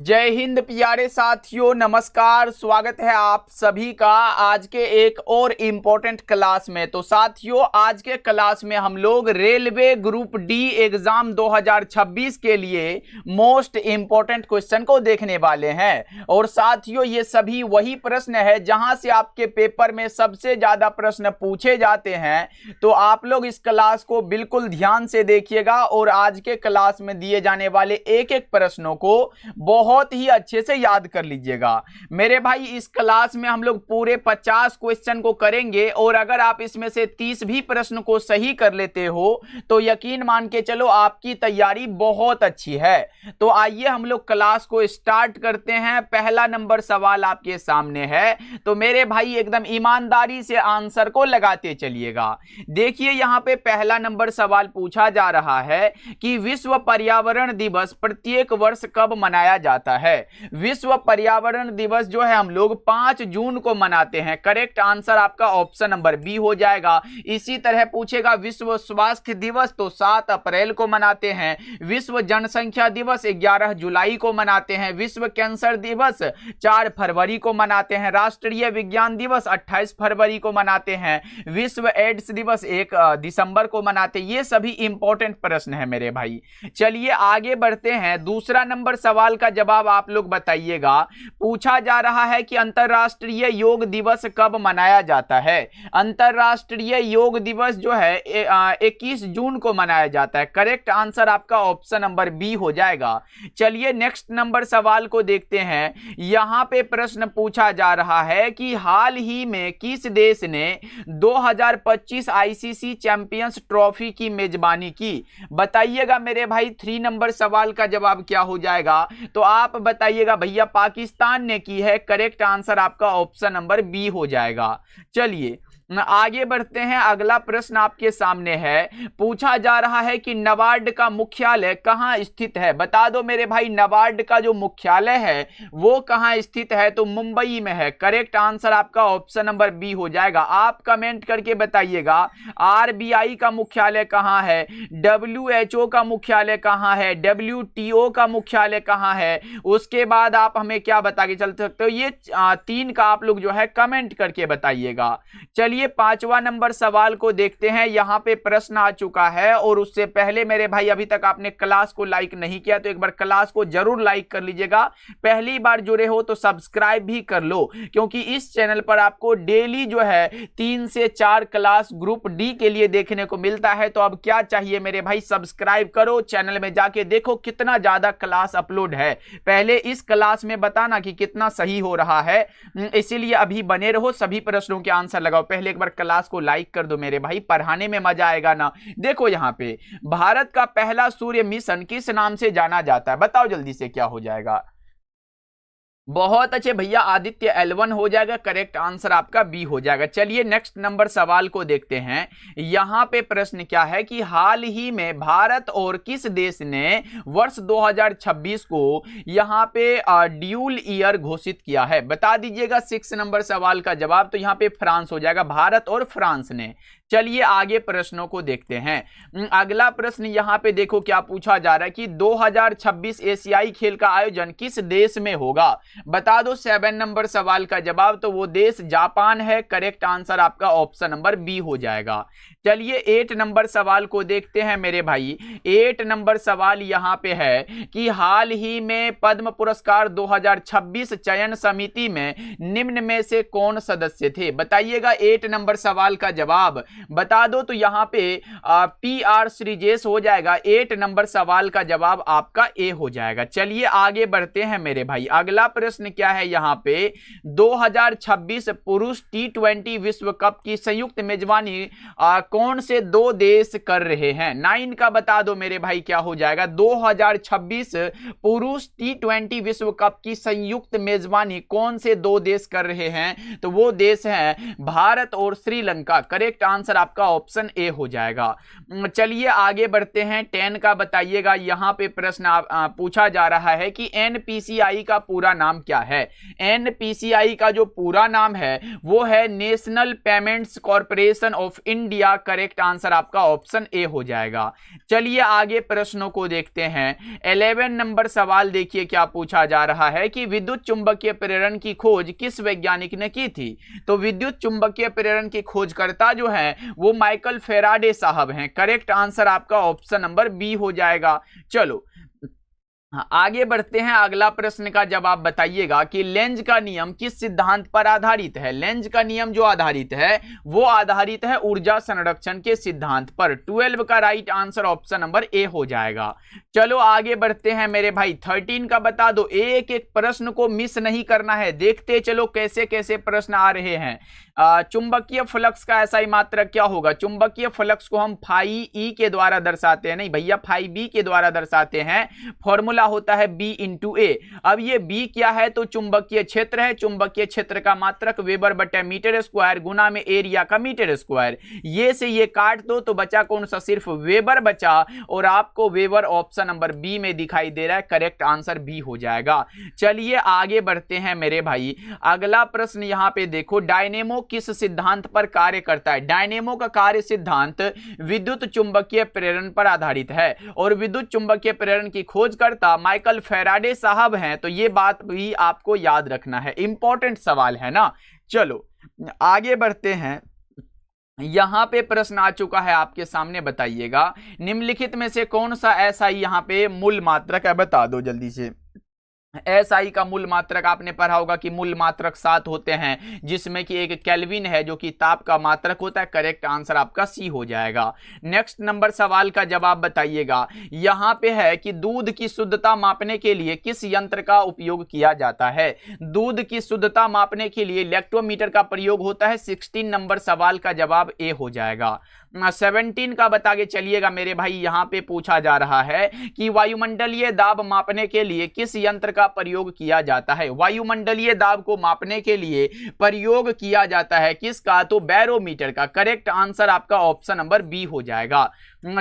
जय हिंद प्यारे साथियों, नमस्कार। स्वागत है आप सभी का आज के एक और इम्पोर्टेंट क्लास में। तो साथियों, आज के क्लास में हम लोग रेलवे ग्रुप डी एग्जाम 2026 के लिए मोस्ट इम्पोर्टेंट क्वेश्चन को देखने वाले हैं। और साथियों, ये सभी वही प्रश्न है जहां से आपके पेपर में सबसे ज्यादा प्रश्न पूछे जाते हैं। तो आप लोग इस क्लास को बिल्कुल ध्यान से देखिएगा और आज के क्लास में दिए जाने वाले एक एक प्रश्नों को बहुत ही अच्छे से याद कर लीजिएगा मेरे भाई। इस क्लास में हम लोग पूरे 50 क्वेश्चन को करेंगे और अगर आप इसमें से 30 भी प्रश्न को सही कर लेते हो तो यकीन मान के चलो आपकी तैयारी बहुत अच्छी है। तो आइए हम लोग क्लास को स्टार्ट करते हैं। पहला नंबर सवाल आपके सामने है, तो मेरे भाई एकदम ईमानदारी से आंसर को लगाते चलिएगा। देखिए यहां पे पहला नंबर सवाल पूछा जा रहा है कि विश्व पर्यावरण दिवस प्रत्येक वर्ष कब मनाया जाता है। विश्व पर्यावरण दिवस जो है हम लोग 5 जून को मनाते हैं। करेक्ट आंसर आपका ऑप्शन नंबर बी हो जाएगा। इसी तरह पूछेगा विश्व स्वास्थ्य दिवस तो 7 अप्रैल को मनाते हैं। विश्व जनसंख्या दिवस 11 जुलाई को मनाते हैं। विश्व कैंसर दिवस 4 फरवरी को मनाते हैं। राष्ट्रीय विज्ञान दिवस 28 फरवरी को मनाते हैं। विश्व एड्स दिवस 1 दिसंबर को मनाते हैं। ये सभी इंपॉर्टेंट प्रश्न है मेरे भाई। चलिए आगे बढ़ते हैं। दूसरा नंबर सवाल का जवाब आप लोग बताइएगा। पूछा जा रहा है कि अंतरराष्ट्रीय योग दिवस कब मनाया जाता है। अंतरराष्ट्रीय योग दिवस जो है 21 जून को मनाया जाता है। करेक्ट आंसर आपका ऑप्शन नंबर बी हो जाएगा। चलिए नेक्स्ट नंबर सवाल को देखते हैं। यहां पे प्रश्न पूछा जा रहा है कि हाल ही में किस देश ने 2025 आईसीसी चैंपियंस ट्रॉफी की मेजबानी की। बताइएगा मेरे भाई। 3 नंबर सवाल का जवाब क्या हो जाएगा, तो आप बताइएगा भैया पाकिस्तान ने की है। करेक्ट आंसर आपका ऑप्शन नंबर बी हो जाएगा। चलिए आगे बढ़ते हैं। अगला प्रश्न आपके सामने है। पूछा जा रहा है कि नाबार्ड का मुख्यालय कहां स्थित है। बता दो मेरे भाई, नाबार्ड का जो मुख्यालय है वो कहां स्थित है, तो मुंबई में है। करेक्ट आंसर आपका ऑप्शन नंबर बी हो जाएगा। आप कमेंट करके बताइएगा आरबीआई का मुख्यालय कहां है, डब्ल्यूएचओ का मुख्यालय कहां है, डब्ल्यूटीओ का मुख्यालय कहां है। उसके बाद आप हमें क्या बता के चल सकते हो, ये 3 का आप लोग जो है कमेंट करके बताइएगा। चलिए 5वां नंबर सवाल को देखते हैं। यहां पे प्रश्न आ चुका है और उससे पहले मेरे भाई अभी तक आपने क्लास को लाइक नहीं किया तो एक बार क्लास को जरूर लाइक कर लीजिएगा। पहली बार जुड़े हो तो सब्सक्राइब भी कर लो, क्योंकि इस चैनल पर आपको डेली जो है 3 से 4 क्लास ग्रुप डी के लिए देखने को मिलता है। तो अब क्या चाहिए मेरे भाई, सब्सक्राइब करो, चैनल में जाके देखो कितना ज्यादा क्लास अपलोड है। पहले इस क्लास में बताना कि कितना सही हो रहा है, इसीलिए अभी बने रहो, सभी प्रश्नों के आंसर लगाओ। पहले एक बार क्लास को लाइक कर दो मेरे भाई, पढ़ाने में मजा आएगा ना। देखो यहां पे भारत का पहला सूर्य मिशन किस नाम से जाना जाता है, बताओ जल्दी से क्या हो जाएगा। बहुत अच्छे भैया, आदित्य L1 हो जाएगा। करेक्ट आंसर आपका बी हो जाएगा। चलिए नेक्स्ट नंबर सवाल को देखते हैं। यहां पे प्रश्न क्या है कि हाल ही में भारत और किस देश ने वर्ष 2026 को यहां पे ड्यूल ईयर घोषित किया है। बता दीजिएगा 6 नंबर सवाल का जवाब, तो यहां पे फ्रांस हो जाएगा। भारत और फ्रांस ने। चलिए आगे प्रश्नों को देखते हैं। अगला प्रश्न यहां पे देखो क्या पूछा जा रहा है कि 2026 एशियाई खेल का आयोजन किस देश में होगा। बता दो 7 नंबर सवाल का जवाब, तो वो देश जापान है। करेक्ट आंसर आपका ऑप्शन नंबर बी हो जाएगा। चलिए 8 नंबर सवाल को देखते हैं मेरे भाई। 8 नंबर सवाल यहां पे है कि हाल ही में पद्म पुरस्कार 2026 चयन समिति में निम्न में से कौन सदस्य थे। बताइएगा 8 नंबर सवाल का जवाब। बता दो तो यहां पे PR श्रीजेश हो जाएगा। 8 नंबर सवाल का जवाब आपका ए हो जाएगा। चलिए आगे बढ़ते हैं मेरे भाई। अगला प्रश्न क्या है यहां पे, 2026 पुरुष T20 विश्व कप की संयुक्त मेजबानी कौन से 2 देश कर रहे हैं। 9 का बता दो मेरे भाई क्या हो जाएगा। 2026 पुरुष T20 विश्व कप की संयुक्त मेजबानी कौन से 2 देश कर रहे हैं, तो वो देश हैं भारत और श्रीलंका। करेक्ट आंसर आपका ऑप्शन ए हो जाएगा। चलिए आगे बढ़ते हैं। 10 का बताइएगा। यहां पे प्रश्न पूछा जा रहा है कि NPCI का पूरा नाम क्या है। NPCI का जो पूरा नाम है वो है national payments corporation of India. Correct answer आपका ऑप्शन ए हो जाएगा। चलिए आगे प्रश्नों को देखते हैं। 11 नंबर सवाल देखिए क्या पूछा जा रहा है कि विद्युत चुंबकीय प्रेरण की खोज किस वैज्ञानिक ने की थी। तो विद्युत चुंबकीय प्रेरण की खोजकर्ता जो है वो माइकल फेराडे साहब हैं। करेक्ट आंसर आपका ऑप्शन नंबर बी हो जाएगा। चलो आगे बढ़ते हैं, अगला प्रश्न का जवाब बताइएगा कि लेंज का नियम किस सिद्धांत पर आधारित है। लेंज का नियम जो आधारित है वो आधारित है ऊर्जा संरक्षण के सिद्धांत पर। 12 का right answer option number A हो जाएगा। चलो आगे बढ़ते हैं मेरे भाई, 13 का बता दो। एक एक प्रश्न को मिस नहीं करना है, देखते चलो कैसे कैसे प्रश्न आ रहे हैं। चुंबकीय फ्लक्स का ऐसा ही मात्रक क्या होगा। चुंबकीय फ्लक्स को हम फाई ई के द्वारा दर्शाते हैं, नहीं भैया फाई बी के द्वारा दर्शाते हैं। फॉर्मूला होता है बी इंटू ए। अब ये बी क्या है, तो चुंबकीय क्षेत्र है। चुंबकीय क्षेत्र का मात्रक वेबर बटे मीटर स्क्वायर गुना में एरिया का मीटर स्क्वायर। ये से ये काट दो तो बचा कौन सा, सिर्फ वेबर बचा, और आपको वेबर ऑप्शन नंबर बी में दिखाई दे रहा है। करेक्ट आंसर बी हो जाएगा। चलिए आगे बढ़ते हैं मेरे भाई, अगला प्रश्न यहां पे देखो, डायनेमो किस सिद्धांत पर कार्य करता है। डायनेमो का कार्य सिद्धांत विद्युत चुंबकीय प्रेरण पर आधारित है और विद्युत चुंबकीय प्रेरण की खोजकर्ता माइकल फेराडे साहब हैं। तो ये बात भी आपको याद रखना है, इंपॉर्टेंट सवाल है ना। चलो आगे बढ़ते हैं, यहां पे प्रश्न आ चुका है आपके सामने, बताइएगा निम्नलिखित में से कौन सा ऐसा ही यहां पे मूल मात्रक है, बता दो जल्दी से। एसआई का मूल मात्रक आपने पढ़ा होगा कि मूल मात्रक 7 होते हैं, जिसमें कि एक केल्विन है जो कि ताप का मात्रक होता है। करेक्ट आंसर आपका सी हो जाएगा। नेक्स्ट नंबर सवाल का जवाब बताइएगा। यहां पे है कि दूध की शुद्धता मापने के लिए किस यंत्र का उपयोग किया जाता है। दूध की शुद्धता मापने के लिए इलेक्ट्रोमीटर का प्रयोग होता है। 16 नंबर सवाल का जवाब ए हो जाएगा। 17 का बता के चलिएगा मेरे भाई, यहां पे पूछा जा रहा है कि वायुमंडलीय दाब मापने के लिए किस यंत्र का प्रयोग किया जाता है। वायुमंडलीय दाब को मापने के लिए प्रयोग किया जाता है किसका, तो बैरोमीटर का। करेक्ट आंसर आपका ऑप्शन नंबर बी हो जाएगा।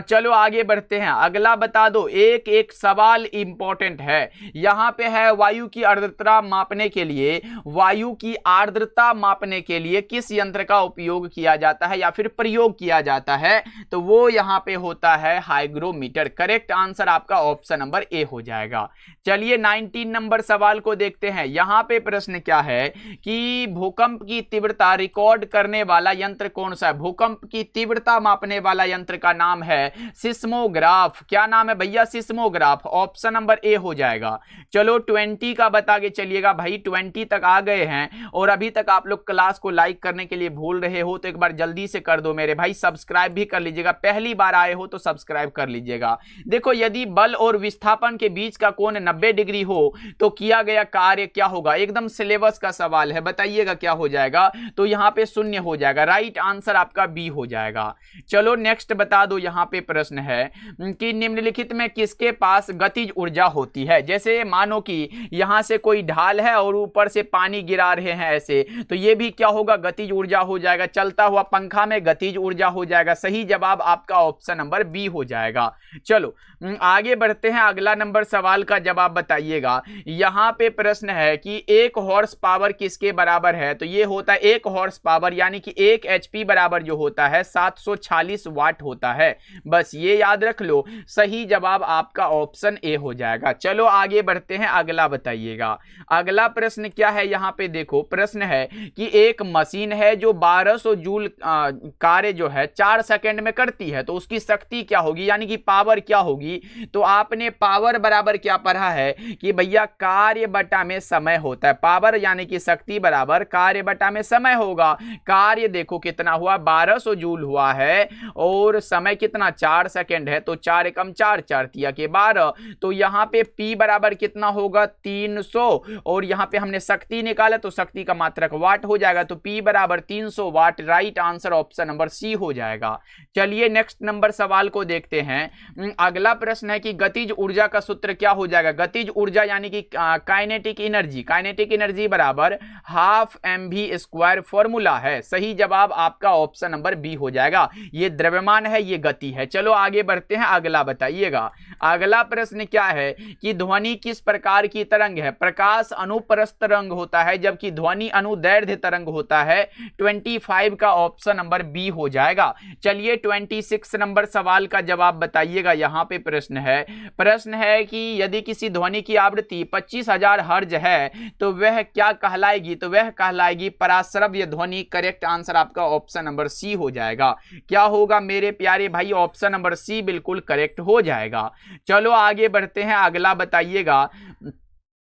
चलो आगे बढ़ते हैं, अगला बता दो। एक एक सवाल इंपॉर्टेंट है। यहां पे है वायु की आर्द्रता मापने के लिए, वायु की आर्द्रता मापने के लिए किस यंत्र का उपयोग किया जाता है या फिर प्रयोग किया जाता है, तो वो यहां पे होता है हाइग्रोमीटर। करेक्ट आंसर आपका ऑप्शन नंबर ए हो जाएगा। चलिए 19 नंबर सवाल को देखते हैं। यहां पे प्रश्न क्या है कि भूकंप की तीव्रता रिकॉर्ड करने वाला यंत्र कौन सा है। भूकंप की तीव्रता मापने वाला यंत्र का नाम है सिस्मोग्राफ। क्या नाम है भैया, सिस्मोग्राफ। ऑप्शन नंबर ए हो जाएगा। चलो 20 का बता के चलिएगा भाई, 20 तक आ गए हैं और अभी तक आप लोग क्लास को लाइक करने के लिए भूल रहे हो तो एक बार जल्दी से कर दो मेरे भाई। सब्सक्राइब भी कर लीजिएगा, पहली बार आए हो तो सब्सक्राइब कर लीजिएगा। देखो यदि बल और विस्थापन के बीच का कोण 90 डिग्री हो तो किया गया कार्य क्या होगा। एकदम सिलेबस का सवाल है, बताइएगा क्या हो जाएगा, तो यहां पे 0 हो जाएगा। राइट आंसर आपका बी हो जाएगा। चलो नेक्स्ट बता दो, यहां पे प्रश्न है कि निम्नलिखित में किसके पास गतिज ऊर्जा होती है। जैसे मानो कि यहां से कोई ढाल है और ऊपर से पानी गिरा रहे हैं ऐसे, तो ये भी क्या होगा, गतिज ऊर्जा हो जाएगा। चलता हुआ पंखा में गतिज ऊर्जा हो जाएगा। सही जवाब आपका ऑप्शन नंबर बी हो जाएगा। चलो आगे बढ़ते हैं, अगला नंबर सवाल का जवाब बताइएगा। यहां पे प्रश्न है कि 1 हॉर्स पावर किसके बराबर है, तो ये होता है 1 हॉर्स पावर यानी कि 1 HP बराबर जो होता है 746 वाट होता है। बस ये याद रख लो। सही जवाब आपका ऑप्शन ए हो जाएगा। चलो आगे बढ़ते हैं, अगला बताइएगा। अगला प्रश्न क्या है, यहां पे देखो प्रश्न है कि एक मशीन है जो 1200 जूल कार्य जो है 4 सेकंड में करती है, तो उसकी शक्ति क्या होगी यानी कि पावर क्या होगी। तो आपने पावर बराबर क्या पढ़ा है कि भैया कार्य बटा में समय होता है। पावर यानी कि शक्ति बराबर कार्य बटा में समय होगा। कार्य देखो कितना हुआ, 1200 जूल हुआ है और समय कितना 4 सेकंड है, तो 4 एकम 4, 4 तिया के 12, तो यहां पे P बराबर कितना होगा 300 और यहां पे हमने शक्ति निकाला तो शक्ति का मात्रक वाट हो जाएगा, तो P बराबर 300 watt. Right answer option number C हो जाएगा। चलिए नेक्स्ट नंबर सवाल को देखते हैं। अगला प्रश्न है कि गतिज ऊर्जा का सूत्र क्या हो जाएगा। गतिज ऊर्जा यानी कि काइनेटिक एनर्जी, काइनेटिक एनर्जी बराबर हाफ mv² फॉर्मूला है। सही जवाब आपका ऑप्शन नंबर बी हो जाएगा। ये द्रव्यमान है, ये गति है। चलो आगे बढ़ते हैं, अगला बताइएगा। अगला प्रश्न क्या है कि ध्वनि किस प्रकार की तरंग है। प्रकाश अनुप्रस्थ तरंग होता है जबकि ध्वनि अनुदैर्ध्य तरंग होता है। 25 का ऑप्शन नंबर बी हो जाएगा। चलिए 26 नंबर सवाल का जवाब बताइएगा। यहाँ पे प्रश्न है कि यदि किसी ध्वनि की आवृत्ति 25,000 हर्ज है तो वह क्या कहलाएगी? तो वह कहलाएगी पराश्रव्य ध्वनि। करेक्ट आंसर आपका ऑप्शन नंबर सी हो जाएगा। क्या होगा मेरे प्यारे भाई? ऑप्शन नंबर सी बिल्कुल करेक्ट हो जाएगा। चलो आगे बढ़ते हैं, अगला बताइएगा।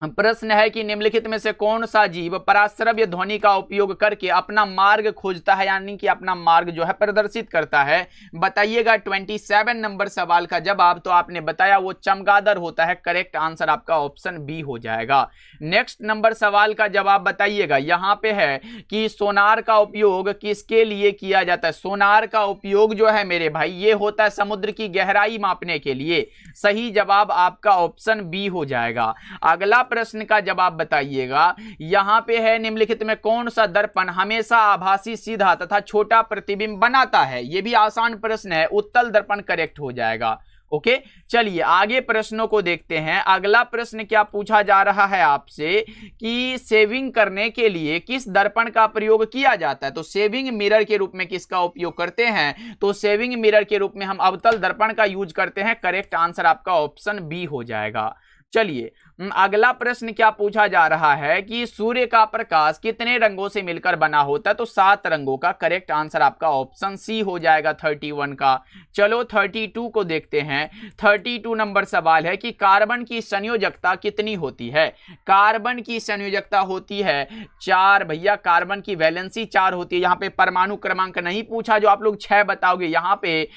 प्रश्न है कि निम्नलिखित में से कौन सा जीव पराश्रव्य ध्वनि का उपयोग करके अपना मार्ग खोजता है, यानी कि अपना मार्ग जो है प्रदर्शित करता है? बताइएगा 27 नंबर सवाल का जवाब। तो आपने बताया वो चमगादड़ होता है। करेक्ट आंसर आपका ऑप्शन बी हो जाएगा। नेक्स्ट नंबर सवाल का जवाब बताइएगा। यहाँ पे है कि सोनार का उपयोग किसके लिए किया जाता है? सोनार का उपयोग जो है मेरे भाई ये होता है समुद्र की गहराई मापने के लिए। सही जवाब आपका ऑप्शन बी हो जाएगा। अगला प्रश्न का जवाब बताइएगा। यहां पे है निम्नलिखित में कौन सा दर्पण हमेशा आभासी, सीधा तथा छोटा प्रतिबिंब बनाता है? यह भी आसान प्रश्न है। उत्तल दर्पण करेक्ट हो जाएगा। ओके, चलिए आगे प्रश्नों को देखते हैं। अगला प्रश्न क्या पूछा जा रहा है आपसे कि शेविंग करने के लिए किस दर्पण का प्रयोग किया जाता है? तो शेविंग मिरर के रूप में किसका उपयोग करते हैं? तो शेविंग मिरर के रूप में हम अवतल दर्पण का यूज करते हैं। करेक्ट आंसर आपका ऑप्शन बी हो जाएगा। चलिए अगला प्रश्न क्या पूछा जा रहा है कि सूर्य का प्रकाश कितने रंगों से मिलकर बना होता है? तो 7 रंगों का। करेक्ट आंसर आपका ऑप्शन सी हो जाएगा 31 का। चलो 32 को देखते हैं। 32 नंबर सवाल है कि कार्बन की संयोजकता कितनी होती है? कार्बन की संयोजकता होती है 4 भैया। कार्बन की वैलेंसी 4 होती है। यहाँ पे परमाणु क्रमांक नहीं पूछा जो आप लोग 6 बताओगे, यहाँ पे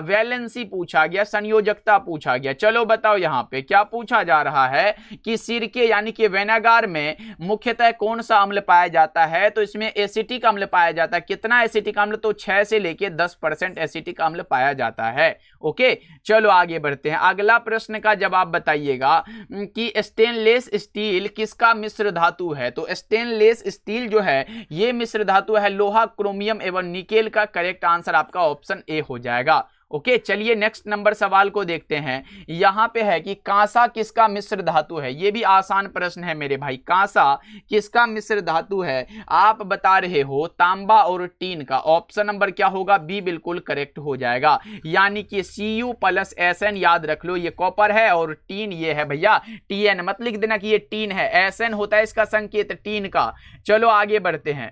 वैलेंसी पूछा गया, संयोजकता पूछा गया। चलो बताओ यहाँ पे क्या पूछा जा रहा है कि सिरके यानी कि विनेगर में मुख्यतः कौन सा अम्ल पाया जाता है? तो इसमें एसिटिक अम्ल पाया जाता है। कितना एसिटिक अम्ल? तो 6 से लेके 10% एसिटिक अम्ल पाया जाता है। ओके, चलो आगे बढ़ते हैं। अगला प्रश्न का जवाब बताइएगा कि स्टेनलेस स्टील किसका मिश्र धातु है? तो स्टेनलेस स्टील जो है ये मिश्र धातु है लोहा, क्रोमियम एवं निकेल का। करेक्ट आंसर आपका ऑप्शन ए हो जाएगा। ओके, चलिए नेक्स्ट नंबर सवाल को देखते हैं। यहां पे है कि कांसा किसका मिश्र धातु है? ये भी आसान प्रश्न है मेरे भाई। कांसा किसका मिश्र धातु है? आप बता रहे हो तांबा और टीन का। ऑप्शन नंबर क्या होगा? बी बिल्कुल करेक्ट हो जाएगा। यानी कि Cu+Sn याद रख लो, ये कॉपर है और टीन ये है भैया Tn। मत लिख देना कि ये टीन है, Sn होता है इसका संकेत टीन का। चलो आगे बढ़ते हैं।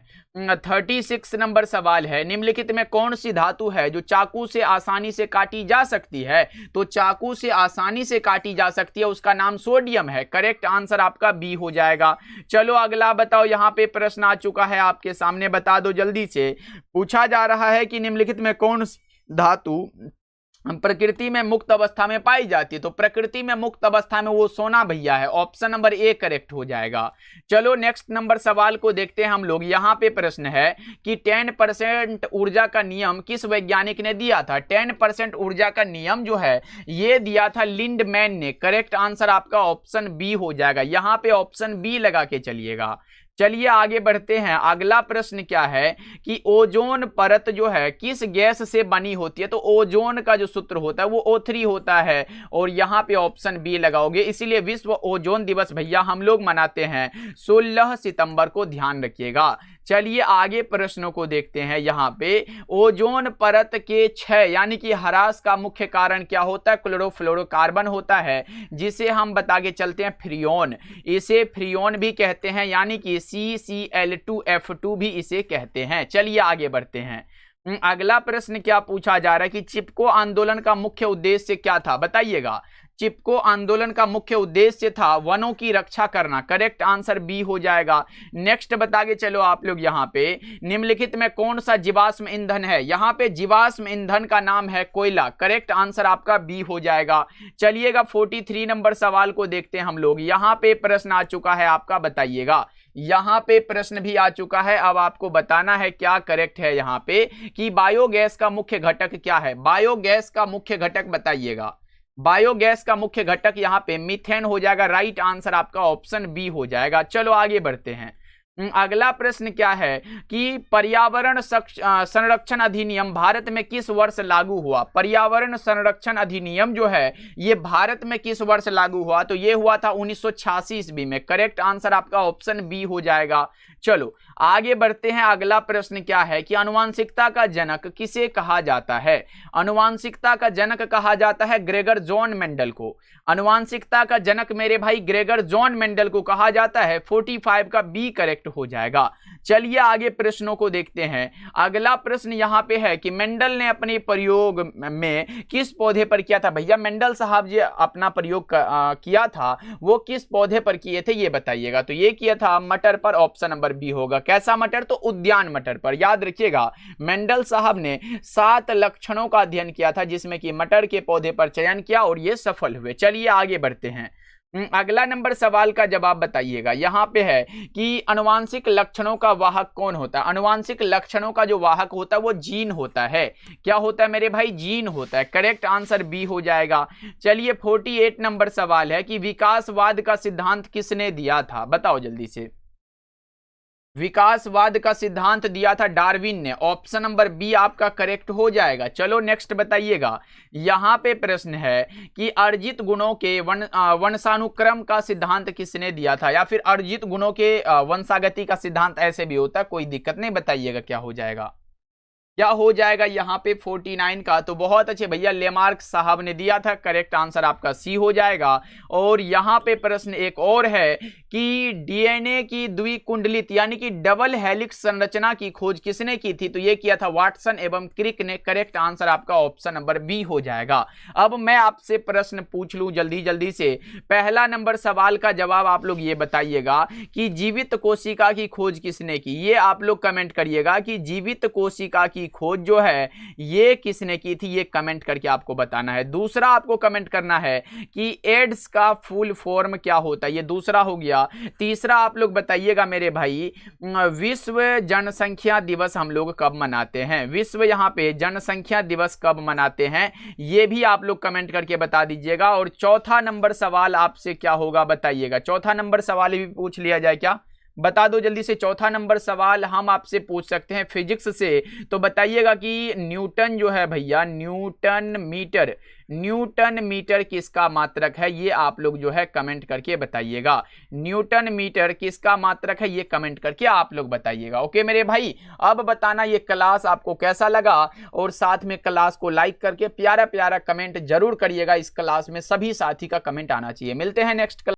36 नंबर सवाल है। निम्नलिखित में कौन सी धातु है जो चाकू से आसानी से काटी जा सकती है? तो चाकू से आसानी से काटी जा सकती है, उसका नाम सोडियम है। करेक्ट आंसर आपका बी हो जाएगा। चलो अगला बताओ। यहाँ पे प्रश्न आ चुका है आपके सामने, बता दो जल्दी से। पूछा जा रहा है कि निम्नलिखित में कौन सी धातु प्रकृति में मुक्त अवस्था में पाई जाती है? तो प्रकृति में मुक्त अवस्था में वो सोना भैया है। ऑप्शन नंबर ए करेक्ट हो जाएगा। चलो नेक्स्ट नंबर सवाल को देखते हैं हम लोग। यहाँ पे प्रश्न है कि 10% ऊर्जा का नियम किस वैज्ञानिक ने दिया था? 10% ऊर्जा का नियम जो है ये दिया था लिंडमैन ने। करेक्ट आंसर आपका ऑप्शन बी हो जाएगा। यहाँ पे ऑप्शन बी लगा के चलिएगा। चलिए आगे बढ़ते हैं। अगला प्रश्न क्या है कि ओजोन परत जो है किस गैस से बनी होती है? तो ओजोन का जो सूत्र होता है वो O3 होता है और यहाँ पे ऑप्शन बी लगाओगे। इसीलिए विश्व ओजोन दिवस भैया हम लोग मनाते हैं 16 सितंबर को, ध्यान रखिएगा। चलिए आगे प्रश्नों को देखते हैं। यहाँ पे ओजोन परत के क्षय यानी कि ह्रास का मुख्य कारण क्या होता है? क्लोरोफ्लोरोकार्बन होता है, जिसे हम बता के चलते हैं फ्रियोन। इसे फ्रियोन भी कहते हैं, यानी कि CCl2F2 भी इसे कहते हैं। चलिए आगे बढ़ते हैं। अगला प्रश्न क्या पूछा जा रहा है कि चिपको आंदोलन का मुख्य उद्देश्य क्या था? बताइएगा। चिपको आंदोलन का मुख्य उद्देश्य था वनों की रक्षा करना। करेक्ट आंसर बी हो जाएगा। नेक्स्ट बता के चलो आप लोग। यहाँ पे निम्नलिखित में कौन सा जीवाश्म ईंधन है? यहाँ पे जीवाश्म ईंधन का नाम है कोयला। करेक्ट आंसर आपका बी हो जाएगा। चलिएगा 43 नंबर सवाल को देखते हैं हम लोग। यहाँ पे प्रश्न आ चुका है आपका, बताइएगा। यहाँ पे प्रश्न भी आ चुका है, अब आपको बताना है क्या करेक्ट है। यहाँ पे कि बायोगैस का मुख्य घटक क्या है? बायोगैस का मुख्य घटक बताइएगा। बायोगैस का मुख्य घटक यहाँ पे मीथेन हो जाएगा। राइट आंसर आपका ऑप्शन बी हो जाएगा। चलो आगे बढ़ते हैं। अगला प्रश्न क्या है कि पर्यावरण संरक्षण अधिनियम भारत में किस वर्ष लागू हुआ? पर्यावरण संरक्षण अधिनियम जो है ये भारत में किस वर्ष लागू हुआ? तो ये हुआ था 1986 ईस्वी में। करेक्ट आंसर आपका ऑप्शन बी हो जाएगा। चलो आगे बढ़ते हैं। अगला प्रश्न क्या है कि आनुवांशिकता का जनक किसे कहा जाता है? आनुवांशिकता का जनक कहा जाता है ग्रेगर जॉन मेंडल को। आनुवांशिकता का जनक मेरे भाई ग्रेगर जॉन मेंडल को कहा जाता है। 45 का बी करेक्ट हो जाएगा। चलिए आगे प्रश्नों को देखते हैं। अगला प्रश्न यहां पे है कि मेंडल ने अपने प्रयोग में किस पौधे पर किया था? भैया मेंडल साहब जी अपना प्रयोग किया था वो किस पौधे पर किए थे ये बताइएगा। तो ये किया था मटर पर। ऑप्शन नंबर बी होगा। कैसा मटर? तो उद्यान मटर पर। याद रखिएगा मेंडल साहब ने 7 लक्षणों का अध्ययन किया था जिसमें कि मटर के पौधे पर चयन किया और ये सफल हुए। चलिए आगे बढ़ते हैं। अगला नंबर सवाल का जवाब बताइएगा। यहां पे है कि आनुवांशिक लक्षणों का वाहक कौन होता है? आनुवांशिक लक्षणों का जो वाहक होता है वो जीन होता है। क्या होता है मेरे भाई? जीन होता है। करेक्ट आंसर बी हो जाएगा। चलिए 48 नंबर सवाल है कि विकासवाद का सिद्धांत किसने दिया था? बताओ जल्दी से। विकासवाद का सिद्धांत दिया था डार्विन ने। ऑप्शन नंबर बी आपका करेक्ट हो जाएगा। चलो नेक्स्ट बताइएगा। यहां पे प्रश्न है कि अर्जित गुणों के वंशानुक्रम का सिद्धांत किसने दिया था? या फिर अर्जित गुणों के वंशागति का सिद्धांत ऐसे भी होता है, कोई दिक्कत नहीं। बताइएगा क्या हो जाएगा। क्या हो जाएगा यहाँ पे 49 का? तो बहुत अच्छे भैया लेमार्क साहब ने दिया था। करेक्ट आंसर आपका सी हो जाएगा। और यहाँ पे प्रश्न एक और है कि डीएनए की द्विकुंडलित यानी कि डबल हेलिक्स संरचना की खोज किसने की थी? तो ये किया था वाटसन एवं क्रिक ने। करेक्ट आंसर आपका ऑप्शन नंबर बी हो जाएगा। अब मैं आपसे प्रश्न पूछ लूं जल्दी जल्दी से। पहला नंबर सवाल का जवाब आप लोग ये बताइएगा कि जीवित कोशिका की खोज किसने की? ये आप लोग कमेंट करिएगा कि जीवित कोशिका की खोज जो है ये किसने की थी, ये कमेंट करके आपको बताना है। दूसरा आपको कमेंट करना है कि एड्स का फुल फॉर्म क्या होता है, ये दूसरा हो गया। तीसरा आप लोग बताइएगा मेरे भाई विश्व जनसंख्या दिवस हम लोग कब मनाते हैं? विश्व यहाँ पे जनसंख्या दिवस कब मनाते हैं ये भी आप लोग कमेंट करके बता दीजिएगा। और चौथा नंबर सवाल आपसे क्या होगा बताइएगा। चौथा नंबर सवाल भी पूछ लिया जाए क्या? बता दो जल्दी से। चौथा नंबर सवाल हम आपसे पूछ सकते हैं फिजिक्स से। तो बताइएगा कि न्यूटन जो है भैया न्यूटन मीटर किसका मात्रक है? ये आप लोग जो है कमेंट करके बताइएगा। न्यूटन मीटर किसका मात्रक है ये कमेंट करके आप लोग बताइएगा। ओके मेरे भाई, अब बताना ये क्लास आपको कैसा लगा और साथ में क्लास को लाइक करके प्यारा प्यारा कमेंट जरूर करिएगा। इस क्लास में सभी साथी का कमेंट आना चाहिए। मिलते हैं नेक्स्ट